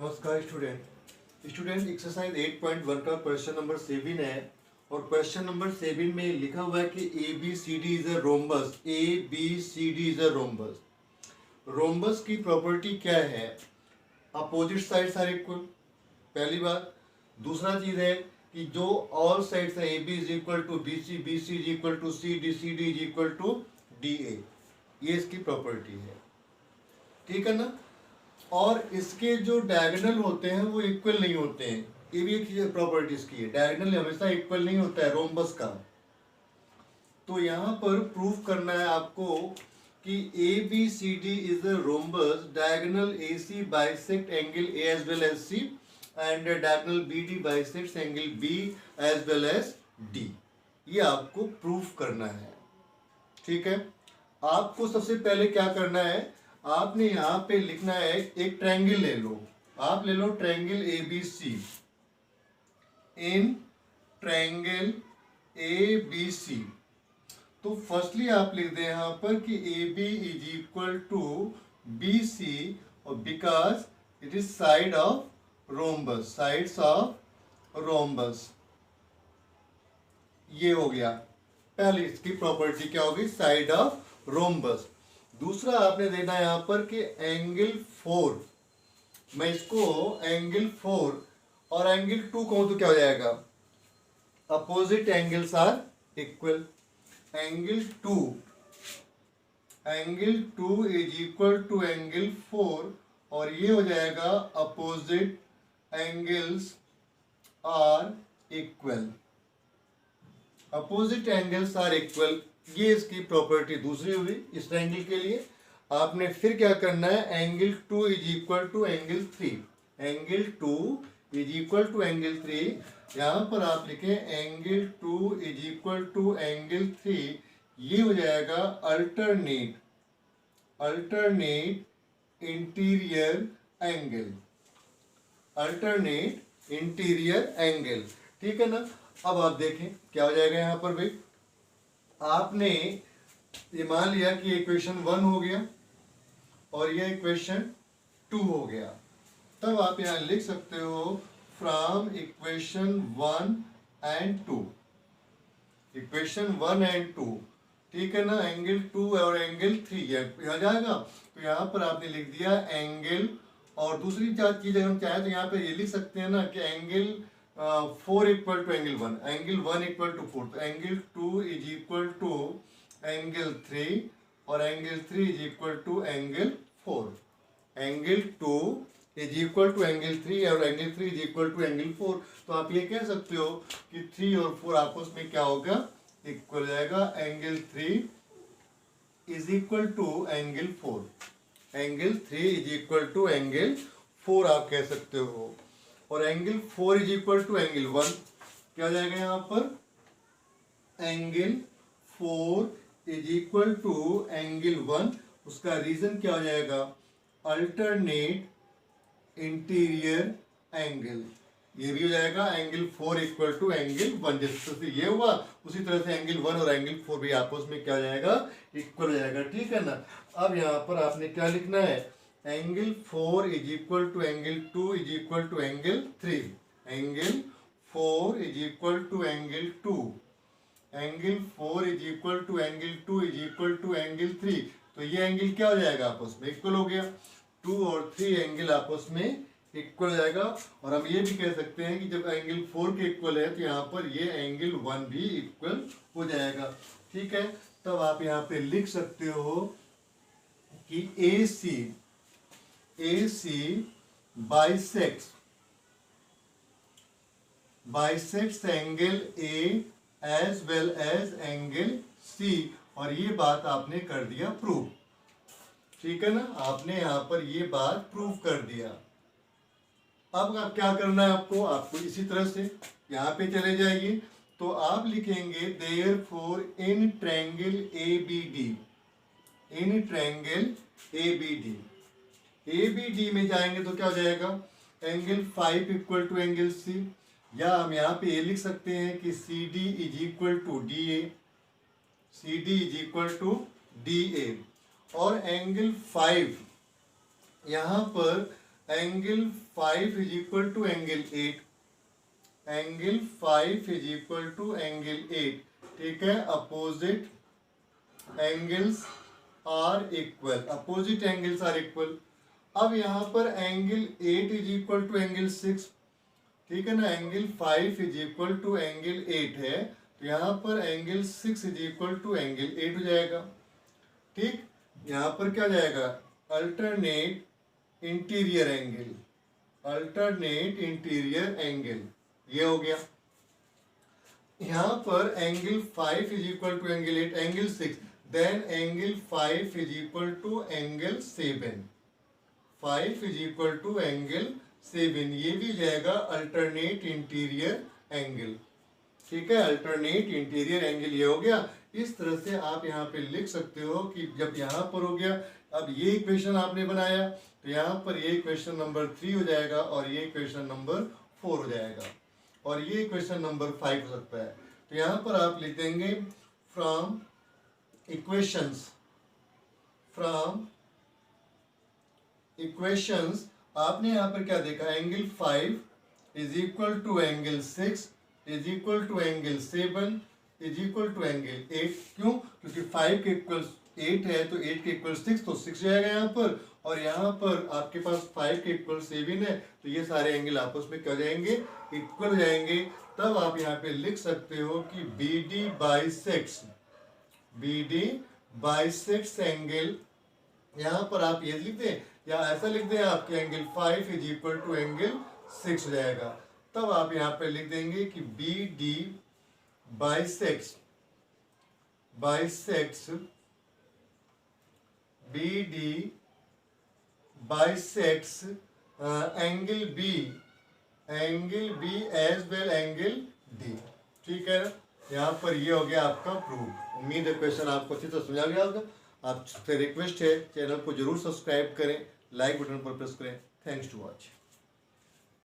नमस्कार student exercise 8.1 का question number 7 है और क्वेश्चन नंबर 7 में लिखा हुआ है कि A B C D is a rhombus. A B C D is a rhombus. Rhombus की प्रॉपर्टी क्या है? अपोजिट साइड्स आर इक्वल, पहली बात। दूसरा चीज है कि जो ऑल साइड्स है, A B is equal to B C is equal to C D is equal to D A. ये इसकी प्रॉपर्टी है, ठीक है ना। और इसके जो डायगोनल होते हैं वो इक्वल नहीं होते हैं। ये भी एक प्रॉपर्टी इसकी है, डायगोनल हमेशा इक्वल नहीं होता है रोम्बस का। तो यहाँ पर प्रूफ करना है आपको कि A B C D is a rhombus, diagonal A C bisect angle A as well as C and diagonal B D bisect angle B as well as D. ये आपको प्रूफ करना है, ठीक है। आपको सबसे पहले क्या करना है, आपने यहाँ पे लिखना है एक ट्रायंगल ले लो। आप ले लो triangle A B C. In triangle A B C तो फर्स्टली आप लिख दें यहाँ पर कि A B is equal to B C, और because it is side of rhombus, sides of rhombus. ये हो गया पहली इसकी प्रॉपर्टी, क्या होगी? Side of rhombus. दूसरा आपने देना है यहाँ पर कि एंगल 4, मैं इसको एंगल 4 और एंगल 2 कहूं तो क्या हो जाएगा? Opposite angles are equal. Angle 2 is equal to angle 4 और ये हो जाएगा opposite angles are equal. Opposite angles are equal, ये इसकी प्रॉपर्टी दूसरी हुई। इस ट्रायंगल के लिए आपने फिर क्या करना है, angle 2 is equal to angle 3। Angle 2 is equal to angle 3, यहाँ पर आप लिखें angle 2 is equal to angle 3। ये हो जाएगा alternate interior angle, alternate interior angle, ठीक है ना। अब आप देखें क्या हो जाएगा यहाँ पर भाई। आपने ये मान लिया कि इक्वेशन 1 हो गया और ये इक्वेशन 2 हो गया। तब आप यहाँ लिख सकते हो from equation 1 and 2, equation 1 and 2, ठीक है ना। एंगल 2 और एंगल 3 यहाँ जाएगा, तो यहाँ पर आपने लिख दिया एंगल। और दूसरी चीज अगर हम चाहें तो यहाँ पे ये लिख सकते हैं ना कि angle 4 equal to angle 1, angle 1 equal to 4, तो angle 2 is equal to angle 3 और angle 3 is equal to angle 4। Angle 2 is equal to angle 3 और angle 3 is equal to angle 4। तो आप ये कह सकते हो कि 3 और 4 आपस में क्या होगा? इक्वल हो जाएगा। Angle 3 is equal to angle 4, angle 3 is equal to angle 4 आप कह सकते हो। और angle 4 is equal to angle 1, क्या हो जाएगा यहाँ पर? Angle 4 is equal to angle 1। उसका रीजन क्या हो जाएगा? Alternate interior angle. ये भी हो जाएगा एंगल 4 इक्वल टू एंगल 1। जिस तरह से ये हुआ उसी तरह से एंगल 1 और एंगल 4 भी आपस में क्या हो जाएगा? इक्वल हो जाएगा, ठीक है ना। अब यहाँ पर आपने क्या लिखना है? Angle 4 is equal to angle 2 is equal to angle 3। Angle 4 is equal to angle 2, angle 4 is equal to angle 2 is equal to angle 3। तो ये एंगल क्या हो जाएगा? आपस में इक्वल हो गया। 2 और 3 एंगल आपस में इक्वल हो जाएगा। और हम ये भी कह सकते हैं कि जब एंगल 4 के इक्वल है तो यहाँ पर ये एंगल 1 भी इक्वल हो जाएगा, ठीक है। तब आप यहाँ पे लिख सकते हो कि A C bisects angle A as well as angle C, और ये बात आपने कर दिया प्रूव, ठीक है ना। आपने यहाँ पर ये बात प्रूव कर दिया। अब आप क्या करना है आपको इसी तरह से यहाँ पे चले जाइए। तो आप लिखेंगे therefore in triangle A B D, in triangle A B D में जाएंगे तो क्या हो जाएगा? Angle 5 equal to angle C, या हम यहाँ पे ये लिख सकते हैं कि C D is equal to D A, C D is equal to D A. और एंगल 5 यहाँ पर angle 5 is equal to angle 8, angle 5 is equal to angle 8, ठीक है। Opposite angles are equal, opposite angles are equal. अब यहाँ पर angle 8 is equal to angle 6, ठीक है ना। Angle 5 is equal to angle 8 है, तो यहाँ पर angle 6 is equal to angle 8 हो जाएगा, ठीक। यहाँ पर क्या हो जाएगा, alternate interior angle, alternate interior angle, ये हो गया। यहाँ पर angle 5 is equal to angle 8, angle 6, then angle 5 is equal to angle 7, 5 is equal to angle 7, ये भी जाएगा अल्टरनेट इंटीरियर एंगल, ठीक है। अल्टरनेट इंटीरियर एंगल ये हो गया। इस तरह से आप यहाँ पे लिख सकते हो कि जब यहाँ पर हो गया, अब ये इक्वेशन आपने बनाया तो यहाँ पर ये इक्वेशन नंबर 3 हो जाएगा और ये इक्वेशन नंबर 4 हो जाएगा और ये इक्वेशन नंबर 5 हो सकता है। तो यहाँ पर आप लिख देंगे फ्रॉम इक्वेशंस, फ्रॉम इक्वेशंस आपने यहाँ पर क्या देखा, angle 5 is equal to angle 6 is equal to angle 7 is equal to angle 8। क्यों? क्योंकि 5 के इक्वल 8 है तो 8 के इक्वल 6, तो 6 जाएगा यहाँ पर, और यहाँ पर आपके पास 5 के इक्वल 7 है, तो ये सारे एंगल आपस में क्या जाएंगे, इक्वल हो जाएंगे। तब आप यहाँ पे लिख सकते हो कि BD bisects, BD bisects angle, यहाँ पर आप ये लिख दें या ऐसा लिख दें आपके angle 5 is equal to angle 6 हो जाएगा। तब आप यहाँ पे लिख देंगे कि BD bisects, bisects BD bisects angle B, angle B as well एंगल D, ठीक है। यहाँ पर ये हो गया आपका प्रूफ। उम्मीद है क्वेश्चन आपको अच्छी तरह समझा गया होगा। आपसे रिक्वेस्ट है चैनल को जरूर सब्सक्राइब करें, लाइक बटन पर प्रेस करें। Thanks to watch.